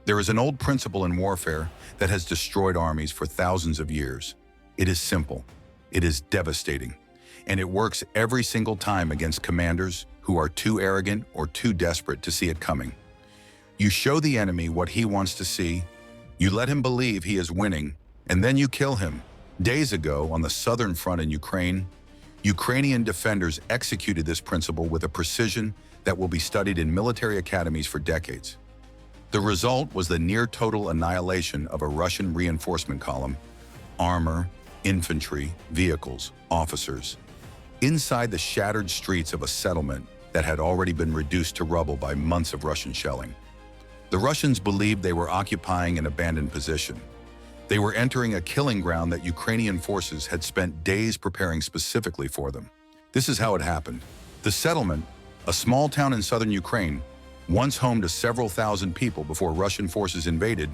There is an old principle in warfare that has destroyed armies for thousands of years. It is simple, it is devastating, and it works every single time against commanders who are too arrogant or too desperate to see it coming. You show the enemy what he wants to see, you let him believe he is winning, and then you kill him. Days ago, on the southern front in Ukraine, Ukrainian defenders executed this principle with a precision that will be studied in military academies for decades. The result was the near-total annihilation of a Russian reinforcement column, armor, infantry, vehicles, officers, inside the shattered streets of a settlement that had already been reduced to rubble by months of Russian shelling. The Russians believed they were occupying an abandoned position. They were entering a killing ground that Ukrainian forces had spent days preparing specifically for them. This is how it happened. The settlement, a small town in southern Ukraine, once home to several thousand people before Russian forces invaded,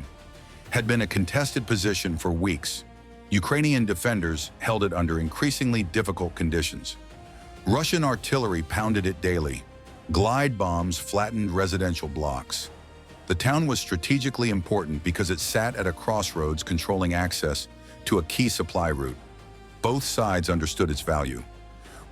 had been a contested position for weeks. Ukrainian defenders held it under increasingly difficult conditions. Russian artillery pounded it daily. Glide bombs flattened residential blocks. The town was strategically important because it sat at a crossroads controlling access to a key supply route. Both sides understood its value.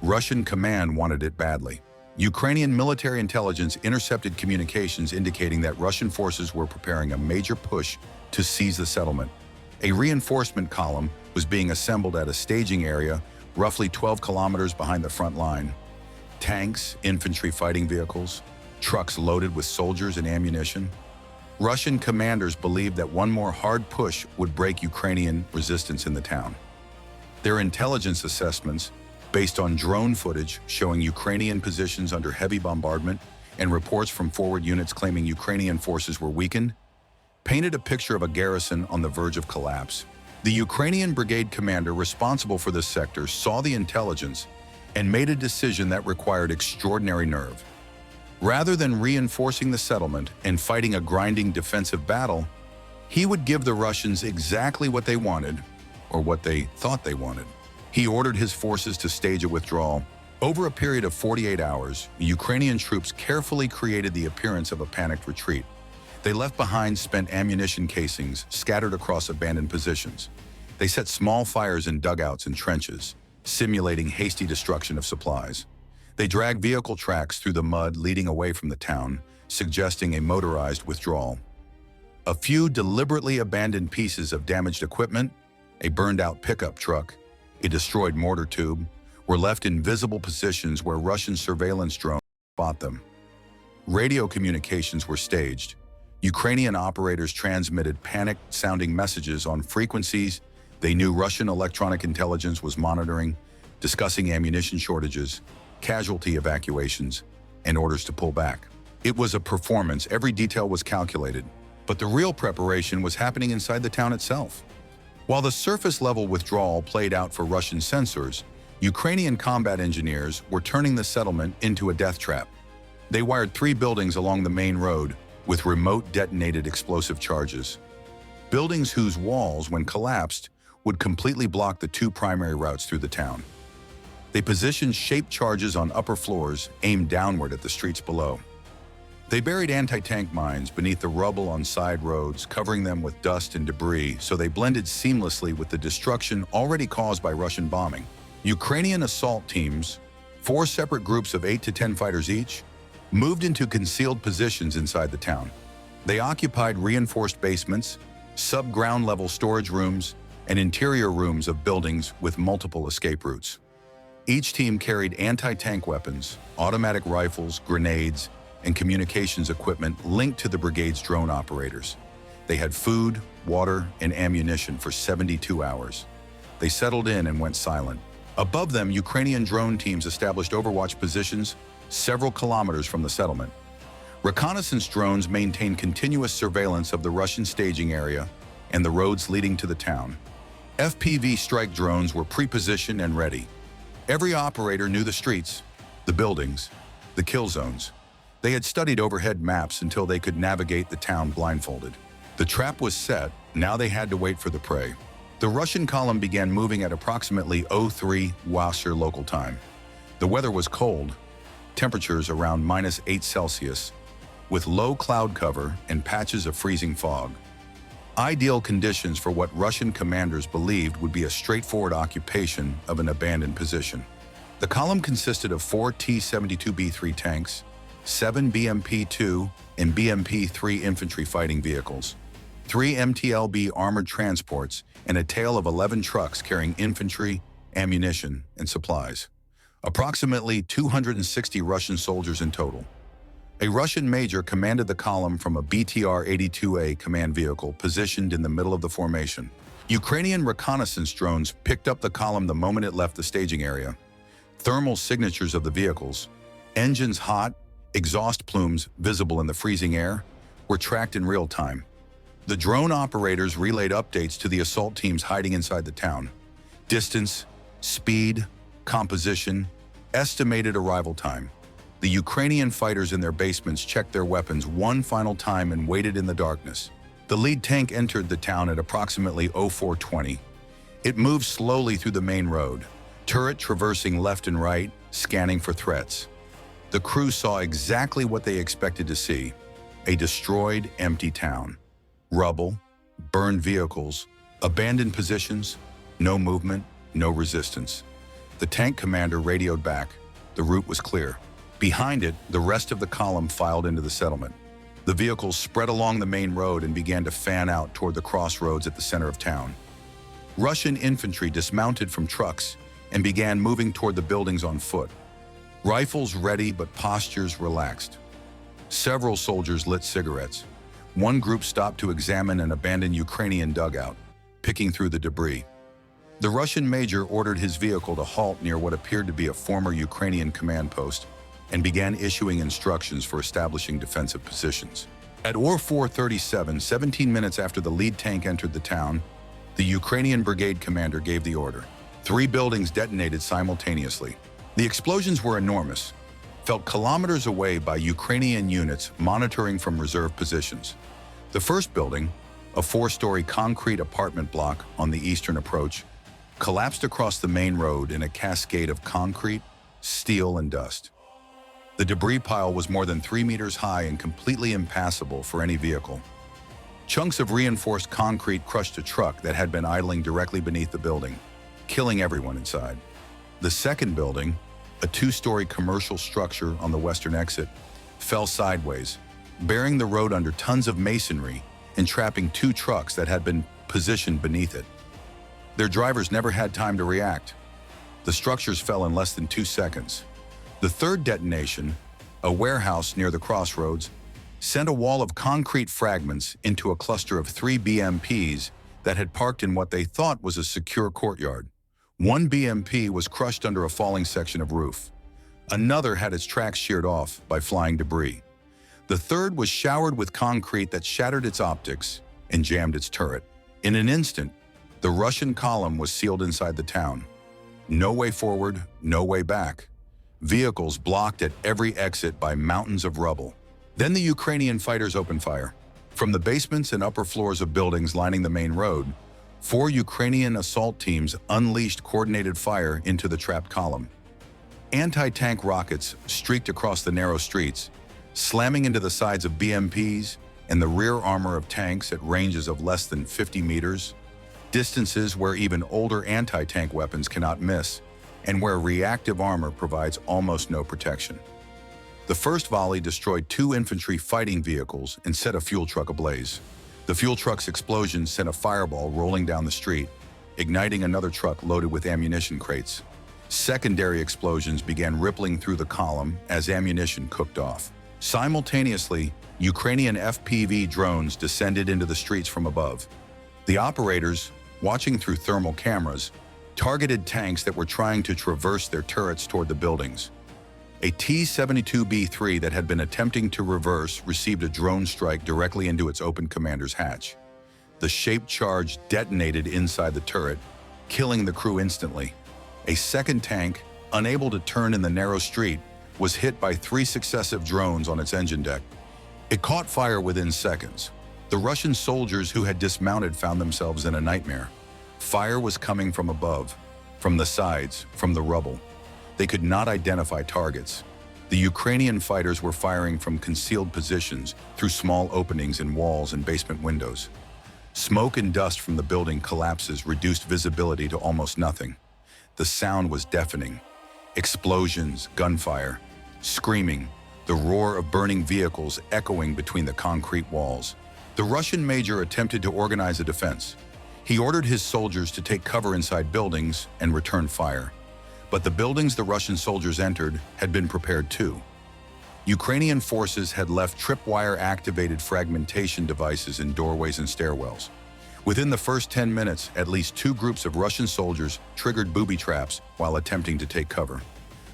Russian command wanted it badly. Ukrainian military intelligence intercepted communications indicating that Russian forces were preparing a major push to seize the settlement. A reinforcement column was being assembled at a staging area roughly 12 kilometers behind the front line. Tanks, infantry fighting vehicles, trucks loaded with soldiers and ammunition. Russian commanders believed that one more hard push would break Ukrainian resistance in the town. Their intelligence assessments, based on drone footage showing Ukrainian positions under heavy bombardment and reports from forward units claiming Ukrainian forces were weakened, painted a picture of a garrison on the verge of collapse. The Ukrainian brigade commander responsible for this sector saw the intelligence and made a decision that required extraordinary nerve. Rather than reinforcing the settlement and fighting a grinding defensive battle, he would give the Russians exactly what they wanted, or what they thought they wanted. He ordered his forces to stage a withdrawal. Over a period of 48 hours, Ukrainian troops carefully created the appearance of a panicked retreat. They left behind spent ammunition casings scattered across abandoned positions. They set small fires in dugouts and trenches, simulating hasty destruction of supplies. They dragged vehicle tracks through the mud leading away from the town, suggesting a motorized withdrawal. A few deliberately abandoned pieces of damaged equipment, a burned-out pickup truck, a destroyed mortar tube, were left in visible positions where Russian surveillance drones spot them. Radio communications were staged. Ukrainian operators transmitted panicked-sounding messages on frequencies they knew Russian electronic intelligence was monitoring, discussing ammunition shortages, casualty evacuations, and orders to pull back. It was a performance, every detail was calculated, but the real preparation was happening inside the town itself. While the surface-level withdrawal played out for Russian sensors, Ukrainian combat engineers were turning the settlement into a death trap. They wired 3 buildings along the main road with remote detonated explosive charges. Buildings whose walls, when collapsed, would completely block the 2 primary routes through the town. They positioned shaped charges on upper floors aimed downward at the streets below. They buried anti-tank mines beneath the rubble on side roads, covering them with dust and debris so they blended seamlessly with the destruction already caused by Russian bombing. Ukrainian assault teams, 4 separate groups of 8 to 10 fighters each, moved into concealed positions inside the town. They occupied reinforced basements, sub-ground level storage rooms, and interior rooms of buildings with multiple escape routes. Each team carried anti-tank weapons, automatic rifles, grenades, and communications equipment linked to the brigade's drone operators. They had food, water, and ammunition for 72 hours. They settled in and went silent. Above them, Ukrainian drone teams established overwatch positions several kilometers from the settlement. Reconnaissance drones maintained continuous surveillance of the Russian staging area and the roads leading to the town. FPV strike drones were pre-positioned and ready. Every operator knew the streets, the buildings, the kill zones. They had studied overhead maps until they could navigate the town blindfolded. The trap was set, now they had to wait for the prey. The Russian column began moving at approximately 03 Wasser local time. The weather was cold, temperatures around -8 Celsius, with low cloud cover and patches of freezing fog. Ideal conditions for what Russian commanders believed would be a straightforward occupation of an abandoned position. The column consisted of 4 T-72B3 tanks, 7 BMP-2 and BMP-3 infantry fighting vehicles, 3 MTLB armored transports, and a tail of 11 trucks carrying infantry, ammunition, and supplies. Approximately 260 Russian soldiers in total. A Russian major commanded the column from a BTR-82A command vehicle positioned in the middle of the formation. Ukrainian reconnaissance drones picked up the column the moment it left the staging area. Thermal signatures of the vehicles, engines hot, exhaust plumes visible in the freezing air, were tracked in real time. The drone operators relayed updates to the assault teams hiding inside the town. Distance, speed, composition, estimated arrival time. The Ukrainian fighters in their basements checked their weapons one final time and waited in the darkness. The lead tank entered the town at approximately 0420. It moved slowly through the main road, turret traversing left and right, scanning for threats. The crew saw exactly what they expected to see: a destroyed, empty town. Rubble, burned vehicles, abandoned positions, no movement, no resistance. The tank commander radioed back. The route was clear. Behind it, the rest of the column filed into the settlement. The vehicles spread along the main road and began to fan out toward the crossroads at the center of town. Russian infantry dismounted from trucks and began moving toward the buildings on foot. Rifles ready, but postures relaxed. Several soldiers lit cigarettes. One group stopped to examine an abandoned Ukrainian dugout, picking through the debris. The Russian major ordered his vehicle to halt near what appeared to be a former Ukrainian command post and began issuing instructions for establishing defensive positions. At 0437, 17 minutes after the lead tank entered the town, the Ukrainian brigade commander gave the order. 3 buildings detonated simultaneously. The explosions were enormous, felt kilometers away by Ukrainian units monitoring from reserve positions. The first building, a 4-story concrete apartment block on the eastern approach, collapsed across the main road in a cascade of concrete, steel, and dust. The debris pile was more than 3 meters high and completely impassable for any vehicle. Chunks of reinforced concrete crushed a truck that had been idling directly beneath the building, killing everyone inside. The second building, a 2-story commercial structure on the western exit, fell sideways, bearing the road under tons of masonry and trapping 2 trucks that had been positioned beneath it. Their drivers never had time to react. The structures fell in less than 2 seconds. The third detonation, a warehouse near the crossroads, sent a wall of concrete fragments into a cluster of 3 BMPs that had parked in what they thought was a secure courtyard. One BMP was crushed under a falling section of roof. Another had its tracks sheared off by flying debris. The third was showered with concrete that shattered its optics and jammed its turret. In an instant, the Russian column was sealed inside the town. No way forward, no way back. Vehicles blocked at every exit by mountains of rubble. Then the Ukrainian fighters opened fire. From the basements and upper floors of buildings lining the main road, 4 Ukrainian assault teams unleashed coordinated fire into the trapped column. Anti-tank rockets streaked across the narrow streets, slamming into the sides of BMPs and the rear armor of tanks at ranges of less than 50 meters, distances where even older anti-tank weapons cannot miss, and where reactive armor provides almost no protection. The first volley destroyed 2 infantry fighting vehicles and set a fuel truck ablaze. The fuel truck's explosion sent a fireball rolling down the street, igniting another truck loaded with ammunition crates. Secondary explosions began rippling through the column as ammunition cooked off. Simultaneously, Ukrainian FPV drones descended into the streets from above. The operators, watching through thermal cameras, targeted tanks that were trying to traverse their turrets toward the buildings. A T-72B3 that had been attempting to reverse received a drone strike directly into its open commander's hatch. The shaped charge detonated inside the turret, killing the crew instantly. A second tank, unable to turn in the narrow street, was hit by 3 successive drones on its engine deck. It caught fire within seconds. The Russian soldiers who had dismounted found themselves in a nightmare. Fire was coming from above, from the sides, from the rubble. They could not identify targets. The Ukrainian fighters were firing from concealed positions through small openings in walls and basement windows. Smoke and dust from the building collapses reduced visibility to almost nothing. The sound was deafening. Explosions, gunfire, screaming, the roar of burning vehicles echoing between the concrete walls. The Russian major attempted to organize a defense. He ordered his soldiers to take cover inside buildings and return fire. But the buildings the Russian soldiers entered had been prepared too. Ukrainian forces had left tripwire-activated fragmentation devices in doorways and stairwells. Within the first 10 minutes, at least 2 groups of Russian soldiers triggered booby traps while attempting to take cover.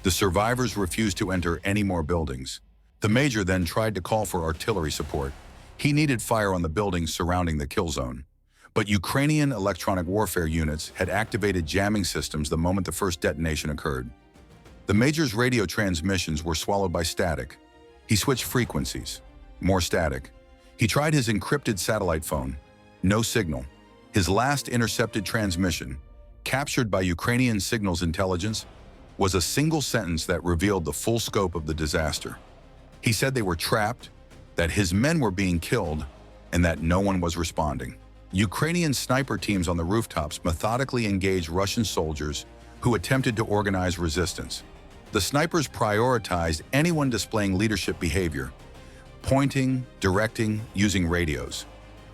The survivors refused to enter any more buildings. The major then tried to call for artillery support. He needed fire on the buildings surrounding the kill zone. But Ukrainian electronic warfare units had activated jamming systems the moment the first detonation occurred. The major's radio transmissions were swallowed by static. He switched frequencies. More static. He tried his encrypted satellite phone. No signal. His last intercepted transmission, captured by Ukrainian signals intelligence, was a single sentence that revealed the full scope of the disaster. He said they were trapped, that his men were being killed, and that no one was responding. Ukrainian sniper teams on the rooftops methodically engaged Russian soldiers who attempted to organize resistance. The snipers prioritized anyone displaying leadership behavior, pointing, directing, using radios.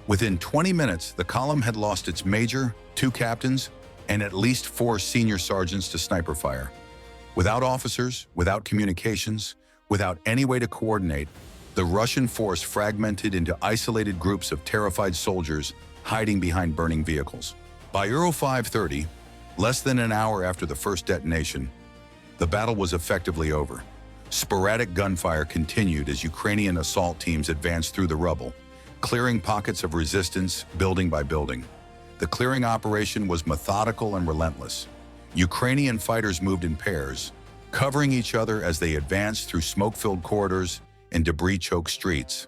Within 20 minutes, the column had lost its major, 2 captains, and at least 4 senior sergeants to sniper fire. Without officers, without communications, without any way to coordinate, the Russian force fragmented into isolated groups of terrified soldiers hiding behind burning vehicles. By Euro 5:30, less than an hour after the first detonation, the battle was effectively over. Sporadic gunfire continued as Ukrainian assault teams advanced through the rubble, clearing pockets of resistance building by building. The clearing operation was methodical and relentless. Ukrainian fighters moved in pairs, covering each other as they advanced through smoke-filled corridors and debris-choked streets.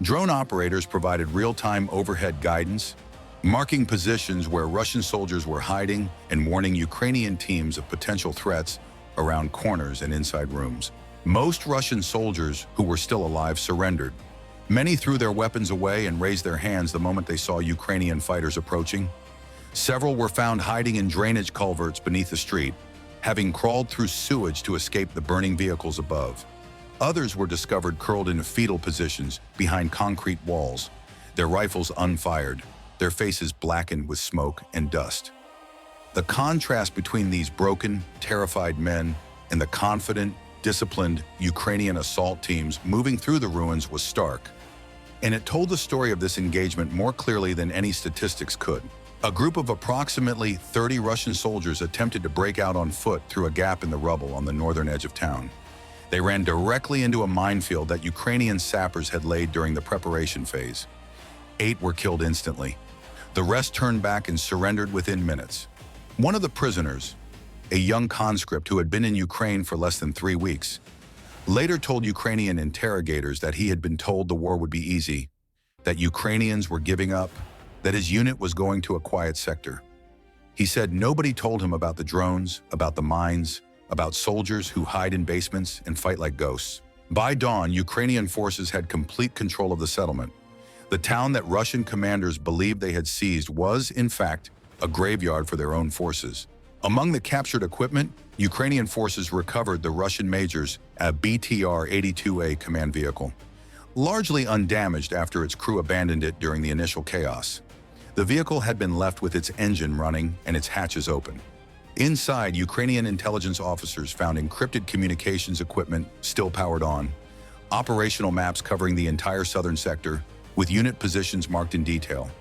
Drone operators provided real-time overhead guidance, marking positions where Russian soldiers were hiding and warning Ukrainian teams of potential threats around corners and inside rooms. Most Russian soldiers who were still alive surrendered. Many threw their weapons away and raised their hands the moment they saw Ukrainian fighters approaching. Several were found hiding in drainage culverts beneath the street, having crawled through sewage to escape the burning vehicles above. Others were discovered curled in fetal positions behind concrete walls, their rifles unfired, their faces blackened with smoke and dust. The contrast between these broken, terrified men and the confident, disciplined Ukrainian assault teams moving through the ruins was stark. And it told the story of this engagement more clearly than any statistics could. A group of approximately 30 Russian soldiers attempted to break out on foot through a gap in the rubble on the northern edge of town. They ran directly into a minefield that Ukrainian sappers had laid during the preparation phase. 8 were killed instantly. The rest turned back and surrendered within minutes. One of the prisoners, a young conscript who had been in Ukraine for less than 3 weeks, later told Ukrainian interrogators that he had been told the war would be easy, that Ukrainians were giving up, that his unit was going to a quiet sector. He said nobody told him about the drones, about the mines, about soldiers who hide in basements and fight like ghosts. By dawn, Ukrainian forces had complete control of the settlement. The town that Russian commanders believed they had seized was, in fact, a graveyard for their own forces. Among the captured equipment, Ukrainian forces recovered the Russian major's BTR-82A command vehicle, largely undamaged after its crew abandoned it during the initial chaos. The vehicle had been left with its engine running and its hatches open. Inside, Ukrainian intelligence officers found encrypted communications equipment still powered on, operational maps covering the entire southern sector, with unit positions marked in detail,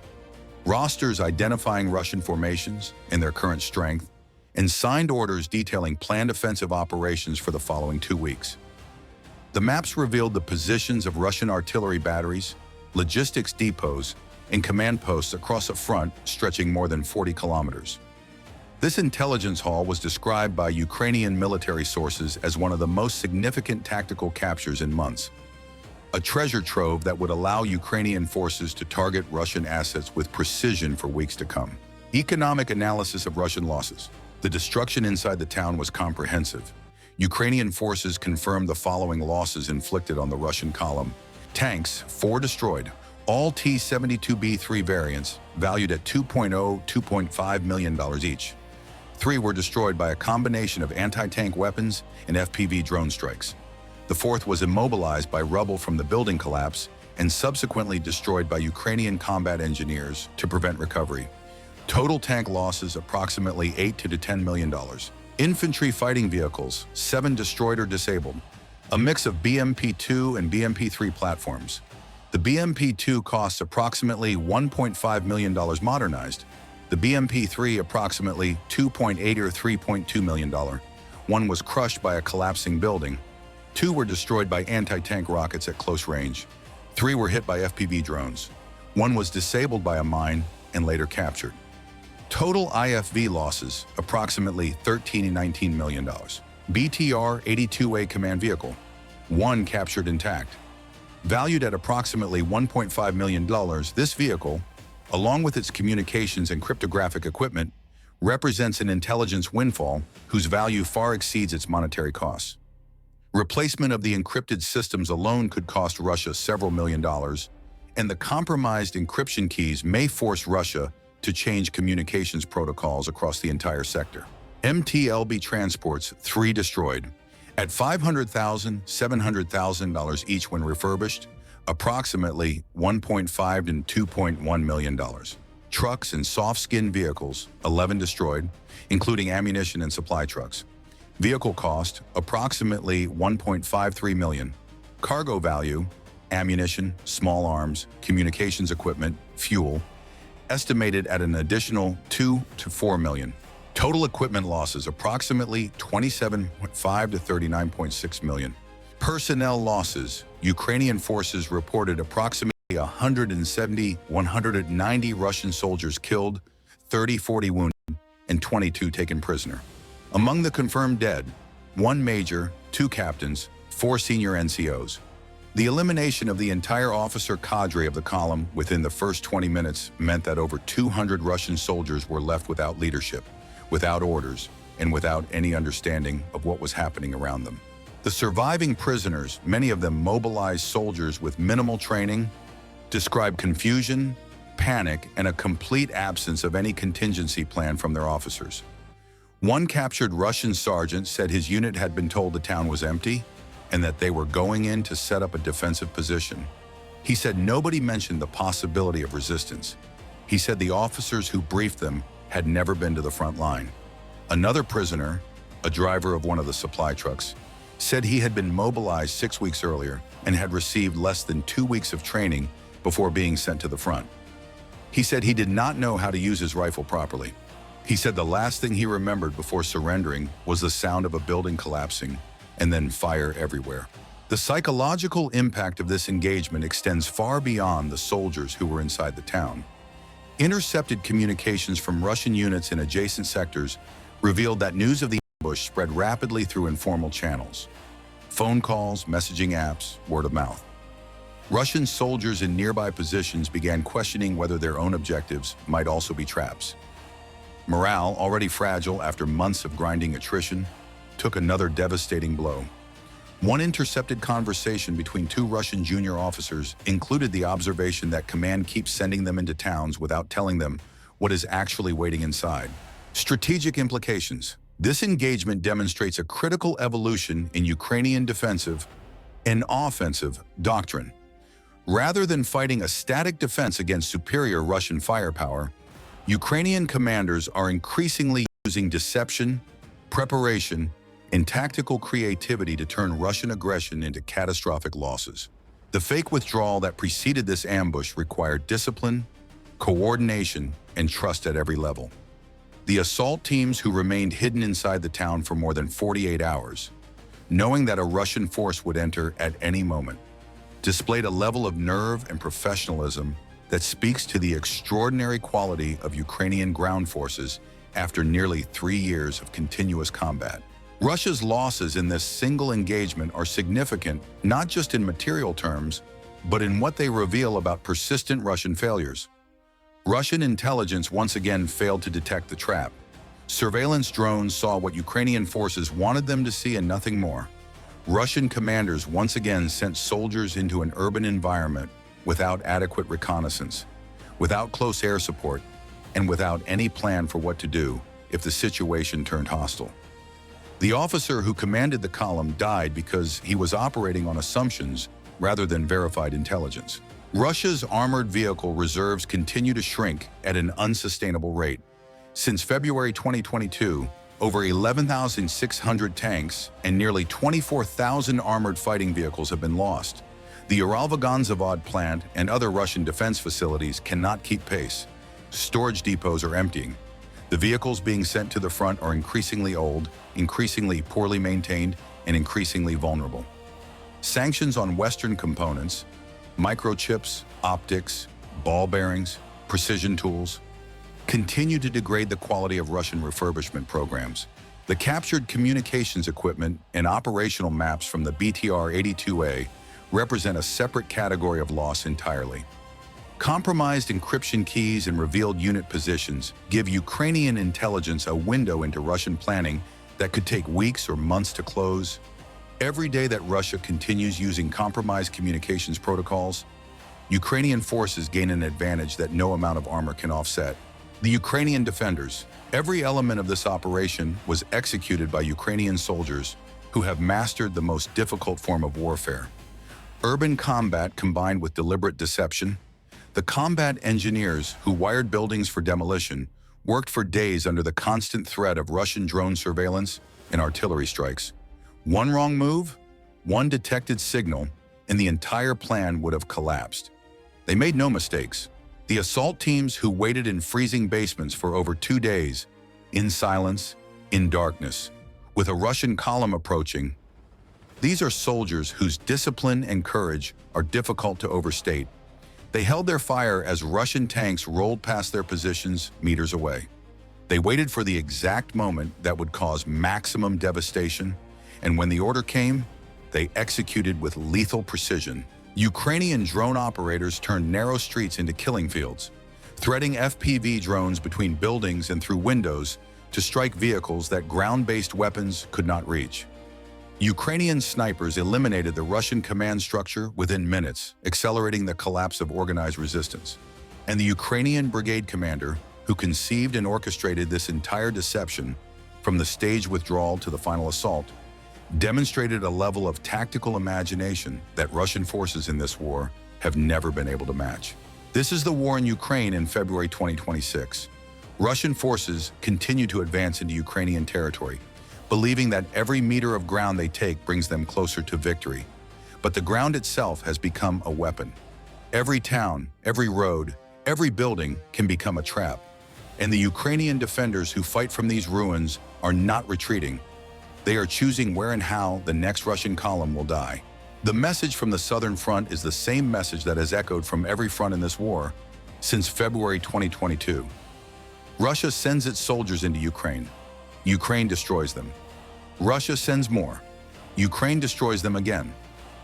rosters identifying Russian formations and their current strength, and signed orders detailing planned offensive operations for the following 2 weeks. The maps revealed the positions of Russian artillery batteries, logistics depots, and command posts across a front stretching more than 40 kilometers. This intelligence haul was described by Ukrainian military sources as one of the most significant tactical captures in months, a treasure trove that would allow Ukrainian forces to target Russian assets with precision for weeks to come. Economic analysis of Russian losses. The destruction inside the town was comprehensive. Ukrainian forces confirmed the following losses inflicted on the Russian column. Tanks, 4 destroyed. All T-72B3 variants, valued at $2.5 million each. 3 were destroyed by a combination of anti-tank weapons and FPV drone strikes. The 4th was immobilized by rubble from the building collapse and subsequently destroyed by Ukrainian combat engineers to prevent recovery. Total tank losses approximately $8 to $10 million. Infantry fighting vehicles, 7 destroyed or disabled. A mix of BMP-2 and BMP-3 platforms. The BMP-2 costs approximately $1.5 million modernized. The BMP-3 approximately $2.8 or $3.2 million. 1 was crushed by a collapsing building. 2 were destroyed by anti-tank rockets at close range. 3 were hit by FPV drones. 1 was disabled by a mine and later captured. Total IFV losses, approximately $13 to $19 million. BTR-82A command vehicle, 1 captured intact. Valued at approximately $1.5 million, this vehicle, along with its communications and cryptographic equipment, represents an intelligence windfall whose value far exceeds its monetary costs. Replacement of the encrypted systems alone could cost Russia several million dollars, and the compromised encryption keys may force Russia to change communications protocols across the entire sector. MTLB transports, 3 destroyed. At $500,000, $700,000 each when refurbished, approximately $1.5 and $2.1 million. Trucks and soft-skin vehicles, 11 destroyed, including ammunition and supply trucks. Vehicle cost, approximately $1.53 million. Cargo value, ammunition, small arms, communications equipment, fuel, estimated at an additional $2 to $4 million. Total equipment losses approximately $27.5 to $39.6 million. Personnel losses, Ukrainian forces reported approximately 190 Russian soldiers killed, 40 wounded, and 22 taken prisoner. Among the confirmed dead, 1 major, 2 captains, 4 senior NCOs. The elimination of the entire officer cadre of the column within the first 20 minutes meant that over 200 Russian soldiers were left without leadership, without orders, and without any understanding of what was happening around them. The surviving prisoners, many of them mobilized soldiers with minimal training, described confusion, panic, and a complete absence of any contingency plan from their officers. 1 captured Russian sergeant said his unit had been told the town was empty and that they were going in to set up a defensive position. He said nobody mentioned the possibility of resistance. He said the officers who briefed them had never been to the front line. Another prisoner, a driver of one of the supply trucks, said he had been mobilized 6 weeks earlier and had received less than 2 weeks of training before being sent to the front. He said he did not know how to use his rifle properly. He said the last thing he remembered before surrendering was the sound of a building collapsing and then fire everywhere. The psychological impact of this engagement extends far beyond the soldiers who were inside the town. Intercepted communications from Russian units in adjacent sectors revealed that news of the ambush spread rapidly through informal channels. Phone calls, messaging apps, word of mouth. Russian soldiers in nearby positions began questioning whether their own objectives might also be traps. Morale, already fragile after months of grinding attrition, took another devastating blow. 1 intercepted conversation between 2 Russian junior officers included the observation that command keeps sending them into towns without telling them what is actually waiting inside. Strategic implications. This engagement demonstrates a critical evolution in Ukrainian defensive and offensive doctrine. Rather than fighting a static defense against superior Russian firepower, Ukrainian commanders are increasingly using deception, preparation, and tactical creativity to turn Russian aggression into catastrophic losses. The fake withdrawal that preceded this ambush required discipline, coordination, and trust at every level. The assault teams who remained hidden inside the town for more than 48 hours, knowing that a Russian force would enter at any moment, displayed a level of nerve and professionalism that speaks to the extraordinary quality of Ukrainian ground forces after nearly 3 years of continuous combat. Russia's losses in this single engagement are significant not just in material terms, but in what they reveal about persistent Russian failures. Russian intelligence once again failed to detect the trap. Surveillance drones saw what Ukrainian forces wanted them to see and nothing more. Russian commanders once again sent soldiers into an urban environment without adequate reconnaissance, without close air support, and without any plan for what to do if the situation turned hostile. The officer who commanded the column died because he was operating on assumptions rather than verified intelligence. Russia's armored vehicle reserves continue to shrink at an unsustainable rate. Since February 2022, over 11,600 tanks and nearly 24,000 armored fighting vehicles have been lost. The Uralvagonzavod plant and other Russian defense facilities cannot keep pace. Storage depots are emptying. The vehicles being sent to the front are increasingly old, increasingly poorly maintained, and increasingly vulnerable. Sanctions on Western components, microchips, optics, ball bearings, precision tools, continue to degrade the quality of Russian refurbishment programs. The captured communications equipment and operational maps from the BTR-82A represent a separate category of loss entirely. Compromised encryption keys and revealed unit positions give Ukrainian intelligence a window into Russian planning that could take weeks or months to close. Every day that Russia continues using compromised communications protocols, Ukrainian forces gain an advantage that no amount of armor can offset. The Ukrainian defenders. Every element of this operation was executed by Ukrainian soldiers who have mastered the most difficult form of warfare. Urban combat combined with deliberate deception. The combat engineers who wired buildings for demolition worked for days under the constant threat of Russian drone surveillance and artillery strikes. One wrong move, one detected signal, and the entire plan would have collapsed. They made no mistakes. The assault teams who waited in freezing basements for over 2 days, in silence, in darkness, with a Russian column approaching. These are soldiers whose discipline and courage are difficult to overstate. They held their fire as Russian tanks rolled past their positions meters away. They waited for the exact moment that would cause maximum devastation, and when the order came, they executed with lethal precision. Ukrainian drone operators turned narrow streets into killing fields, threading FPV drones between buildings and through windows to strike vehicles that ground-based weapons could not reach. Ukrainian snipers eliminated the Russian command structure within minutes, accelerating the collapse of organized resistance. And the Ukrainian brigade commander, who conceived and orchestrated this entire deception, from the staged withdrawal to the final assault, demonstrated a level of tactical imagination that Russian forces in this war have never been able to match. This is the war in Ukraine in February 2026. Russian forces continue to advance into Ukrainian territory, believing that every meter of ground they take brings them closer to victory. But the ground itself has become a weapon. Every town, every road, every building can become a trap. And the Ukrainian defenders who fight from these ruins are not retreating. They are choosing where and how the next Russian column will die. The message from the Southern Front is the same message that has echoed from every front in this war since February 2022. Russia sends its soldiers into Ukraine. Ukraine destroys them. Russia sends more. Ukraine destroys them again.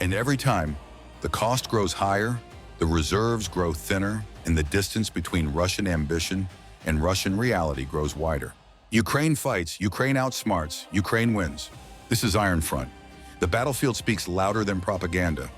And every time, the cost grows higher, the reserves grow thinner, and the distance between Russian ambition and Russian reality grows wider. Ukraine fights, Ukraine outsmarts, Ukraine wins. This is Iron Front. The battlefield speaks louder than propaganda.